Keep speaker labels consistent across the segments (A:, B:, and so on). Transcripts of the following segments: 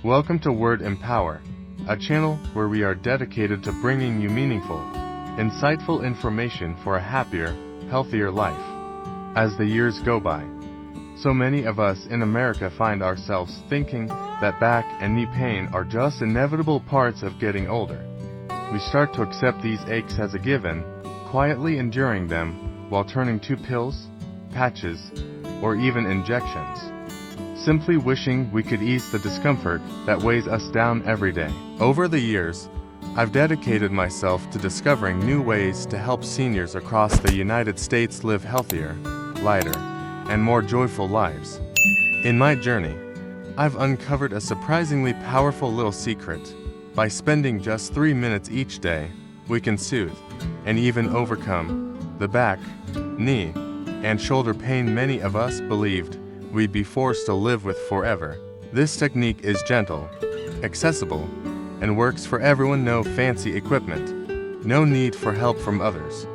A: Welcome to Word Empower, a channel where we are dedicated to bringing you meaningful, insightful information for a happier, healthier life. As the years go by, so many of us in America find ourselves thinking that back and knee pain are just inevitable parts of getting older. We start to accept these aches as a given, quietly enduring them while turning to pills, patches, or even injections, simply wishing we could ease the discomfort that weighs us down every day. Over the years, I've dedicated myself to discovering new ways to help seniors across the United States live healthier, lighter, and more joyful lives. In my journey, I've uncovered a surprisingly powerful little secret. By spending just 3 minutes each day, we can soothe and even overcome the back, knee, and shoulder pain many of us believed we'd be forced to live with forever. This technique is gentle, accessible, and works for everyone. No fancy equipment, no need for help from others.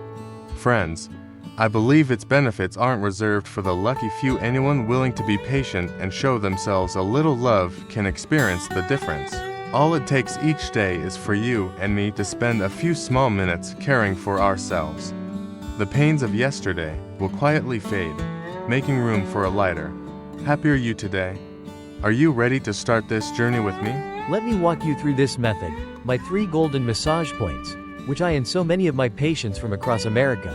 A: Friends, I believe its benefits aren't reserved for the lucky few. Anyone willing to be patient and show themselves a little love can experience the difference. All it takes each day is for you and me to spend a few small minutes caring for ourselves. The pains of yesterday will quietly fade, making room for a lighter, happier you today. Are you ready to start this journey with me?
B: Let me walk you through this method, my 3 golden massage points, which I and so many of my patients from across America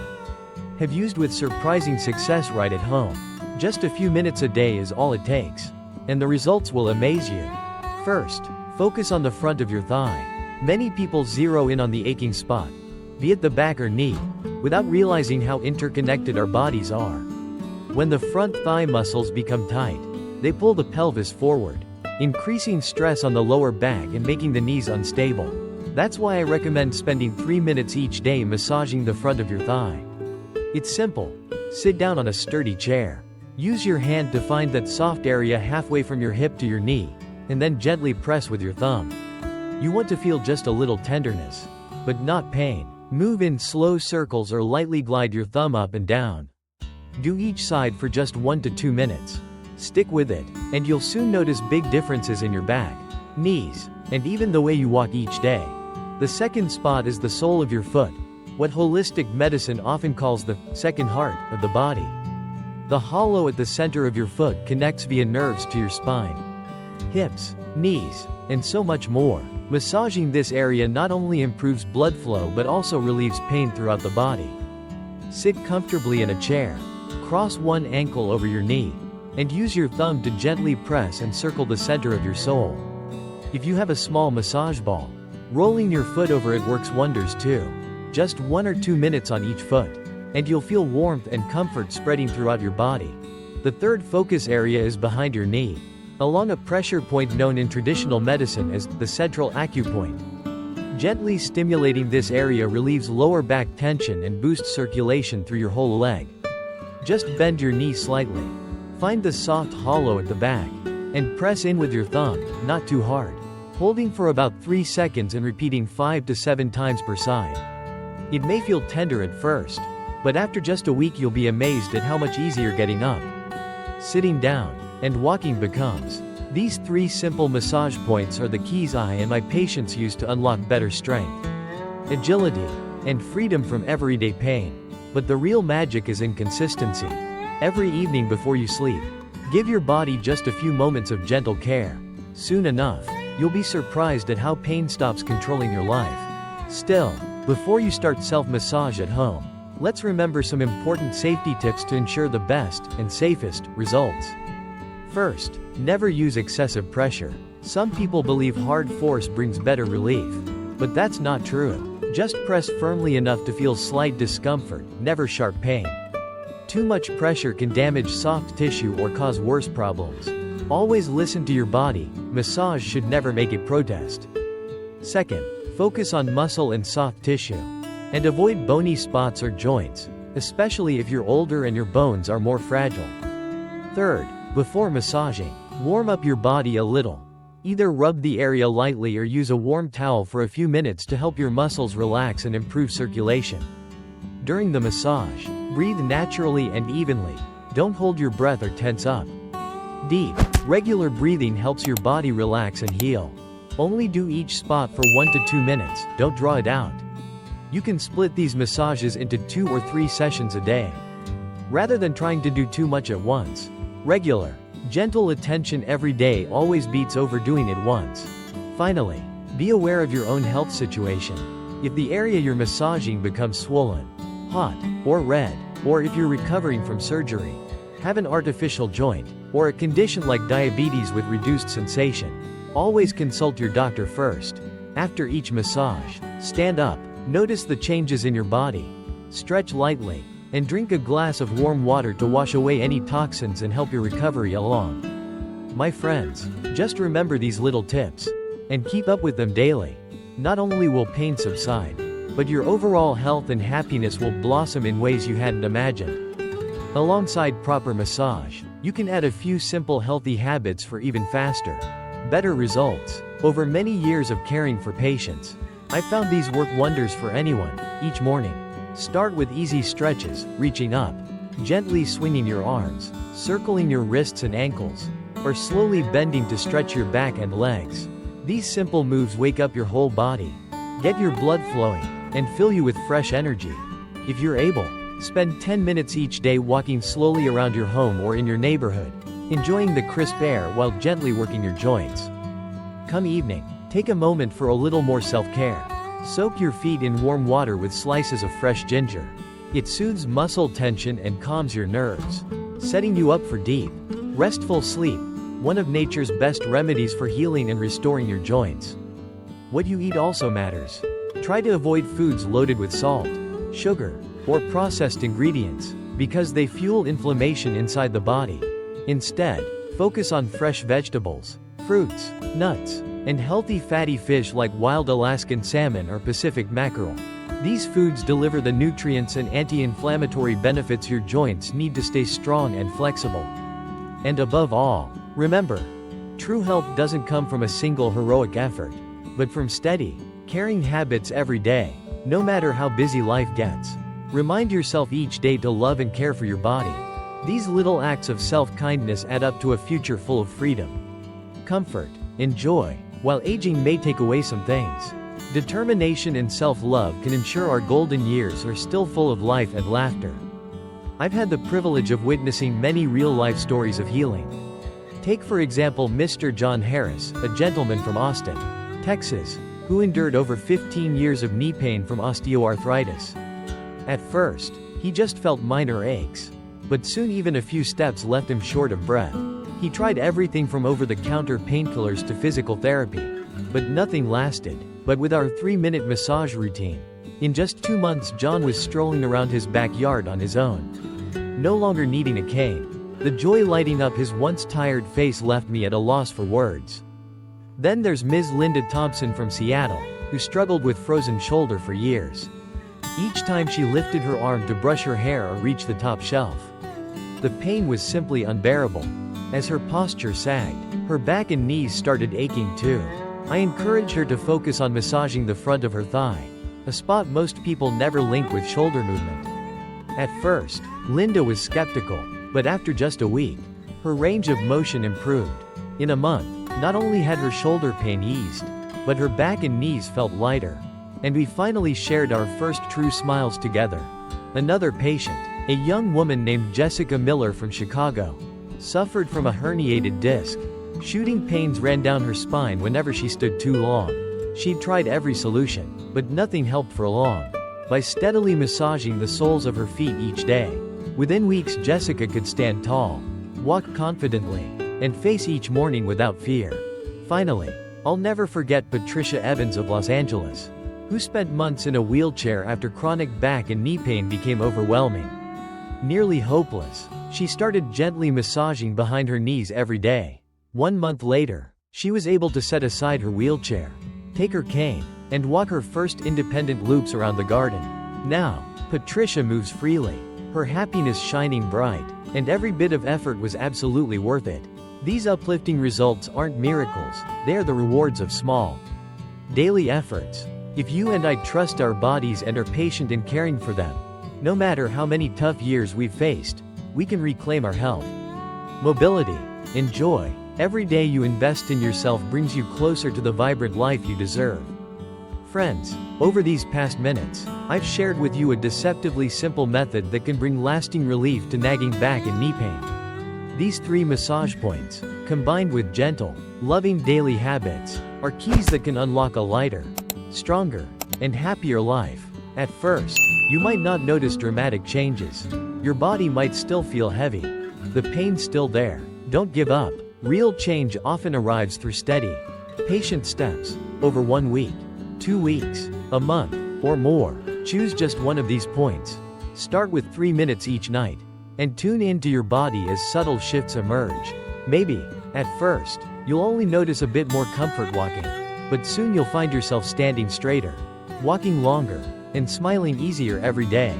B: have used with surprising success right at home. Just a few minutes a day is all it takes, and the results will amaze you. First, focus on the front of your thigh. Many people zero in on the aching spot, be it the back or knee, without realizing how interconnected our bodies are. When the front thigh muscles become tight, they pull the pelvis forward, increasing stress on the lower back and making the knees unstable. That's why I recommend spending 3 minutes each day massaging the front of your thigh. It's simple. Sit down on a sturdy chair. Use your hand to find that soft area halfway from your hip to your knee, and then gently press with your thumb. You want to feel just a little tenderness, but not pain. Move in slow circles or lightly glide your thumb up and down. Do each side for just 1 to 2 minutes. Stick with it, and you'll soon notice big differences in your back, knees, and even the way you walk each day. The second spot is the sole of your foot, what holistic medicine often calls the second heart of the body. The hollow at the center of your foot connects via nerves to your spine, hips, knees, and so much more. Massaging this area not only improves blood flow but also relieves pain throughout the body. Sit comfortably in a chair, cross one ankle over your knee, and use your thumb to gently press and circle the center of your sole. If you have a small massage ball, rolling your foot over it works wonders too. Just 1 or 2 minutes on each foot, and you'll feel warmth and comfort spreading throughout your body. The third focus area is behind your knee, along a pressure point known in traditional medicine as the central acupoint. Gently stimulating this area relieves lower back tension and boosts circulation through your whole leg. Just bend your knee slightly. Find the soft hollow at the back, and press in with your thumb, not too hard, holding for about 3 seconds and repeating 5 to 7 times per side. It may feel tender at first, but after just a week you'll be amazed at how much easier getting up, sitting down, and walking becomes. These 3 simple massage points are the keys I and my patients use to unlock better strength, agility, and freedom from everyday pain. But the real magic is in consistency. Every evening before you sleep, give your body just a few moments of gentle care. Soon enough, you'll be surprised at how pain stops controlling your life. Still, before you start self-massage at home, let's remember some important safety tips to ensure the best and safest results. First, never use excessive pressure. Some people believe hard force brings better relief, but that's not true. Just press firmly enough to feel slight discomfort, never sharp pain. Too much pressure can damage soft tissue or cause worse problems. Always listen to your body. Massage should never make it protest. Second, focus on muscle and soft tissue, and avoid bony spots or joints, especially if you're older and your bones are more fragile. Third, before massaging, warm up your body a little. Either rub the area lightly or use a warm towel for a few minutes to help your muscles relax and improve circulation. During the massage, breathe naturally and evenly. Don't hold your breath or tense up. Deep, regular breathing helps your body relax and heal. Only do each spot for 1 to 2 minutes, don't draw it out. You can split these massages into 2 or 3 sessions a day, rather than trying to do too much at once. Regular, gentle attention every day always beats overdoing it once. Finally, be aware of your own health situation. If the area you're massaging becomes swollen, hot, or red, or if you're recovering from surgery, have an artificial joint, or a condition like diabetes with reduced sensation, always consult your doctor first. After each massage, stand up, notice the changes in your body, stretch lightly, and drink a glass of warm water to wash away any toxins and help your recovery along. My friends, just remember these little tips, and keep up with them daily. Not only will pain subside, but your overall health and happiness will blossom in ways you hadn't imagined. Alongside proper massage, you can add a few simple healthy habits for even faster, better results. Over many years of caring for patients, I found these work wonders for anyone. Each morning, start with easy stretches, reaching up, gently swinging your arms, circling your wrists and ankles, or slowly bending to stretch your back and legs. These simple moves wake up your whole body, get your blood flowing, and fill you with fresh energy. If you're able, spend 10 minutes each day walking slowly around your home or in your neighborhood, enjoying the crisp air while gently working your joints. Come evening, take a moment for a little more self-care. Soak your feet in warm water with slices of fresh ginger. It soothes muscle tension and calms your nerves, setting you up for deep, restful sleep, one of nature's best remedies for healing and restoring your joints. What you eat also matters. Try to avoid foods loaded with salt, sugar, or processed ingredients, because they fuel inflammation inside the body. Instead, focus on fresh vegetables, fruits, nuts, and healthy fatty fish like wild Alaskan salmon or Pacific mackerel. These foods deliver the nutrients and anti-inflammatory benefits your joints need to stay strong and flexible. And above all, remember, true health doesn't come from a single heroic effort, but from steady, caring habits every day, no matter how busy life gets. Remind yourself each day to love and care for your body. These little acts of self-kindness add up to a future full of freedom, comfort, and joy. While aging may take away some things, determination and self-love can ensure our golden years are still full of life and laughter. I've had the privilege of witnessing many real-life stories of healing. Take for example Mr. John Harris, a gentleman from Austin, Texas, who endured over 15 years of knee pain from osteoarthritis. At first, he just felt minor aches, but soon even a few steps left him short of breath. He tried everything from over-the-counter painkillers to physical therapy, but nothing lasted. But with our 3-minute massage routine, in just 2 months John was strolling around his backyard on his own, no longer needing a cane. The joy lighting up his once tired face left me at a loss for words. Then there's Ms. Linda Thompson from Seattle, who struggled with frozen shoulder for years. Each time she lifted her arm to brush her hair or reach the top shelf, the pain was simply unbearable. As her posture sagged, her back and knees started aching too. I encouraged her to focus on massaging the front of her thigh, a spot most people never link with shoulder movement. At first, Linda was skeptical, but after just a week, her range of motion improved. In a month, not only had her shoulder pain eased, but her back and knees felt lighter. And we finally shared our first true smiles together. Another patient, a young woman named Jessica Miller from Chicago, suffered from a herniated disc. Shooting pains ran down her spine whenever she stood too long. She'd tried every solution, but nothing helped for long. By steadily massaging the soles of her feet each day, within weeks Jessica could stand tall, walk confidently, and face each morning without fear. Finally, I'll never forget Patricia Evans of Los Angeles, who spent months in a wheelchair after chronic back and knee pain became overwhelming. Nearly hopeless, she started gently massaging behind her knees every day. 1 month later, she was able to set aside her wheelchair, take her cane, and walk her first independent loops around the garden. Now, Patricia moves freely, her happiness shining bright, and every bit of effort was absolutely worth it. These uplifting results aren't miracles, they are the rewards of small, daily efforts. If you and I trust our bodies and are patient in caring for them, no matter how many tough years we've faced, we can reclaim our health, mobility, Enjoy. Every day you invest in yourself brings you closer to the vibrant life you deserve. Friends, over these past minutes, I've shared with you a deceptively simple method that can bring lasting relief to nagging back and knee pain. These 3 massage points, combined with gentle, loving daily habits, are keys that can unlock a lighter, stronger, and happier life. At first, you might not notice dramatic changes. Your body might still feel heavy. The pain's still there. Don't give up. Real change often arrives through steady, patient steps, over 1 week, 2 weeks, a month, or more. Choose just one of these points. Start with 3 minutes each night, and tune into your body as subtle shifts emerge. Maybe, at first, you'll only notice a bit more comfort walking, but soon you'll find yourself standing straighter, walking longer, and smiling easier every day.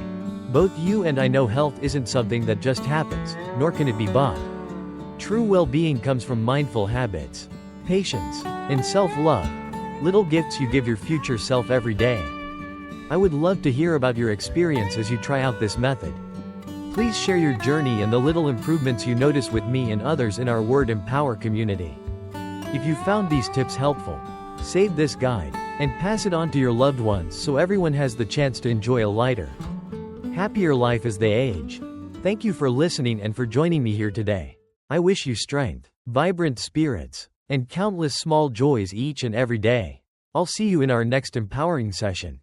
B: Both you and I know health isn't something that just happens, nor can it be bought. True well-being comes from mindful habits, patience, and self-love, little gifts you give your future self every day. I would love to hear about your experience as you try out this method. Please share your journey and the little improvements you notice with me and others in our Word Empower community. If you found these tips helpful, save this guide, and pass it on to your loved ones so everyone has the chance to enjoy a lighter, happier life as they age. Thank you for listening and for joining me here today. I wish you strength, vibrant spirits, and countless small joys each and every day. I'll see you in our next empowering session.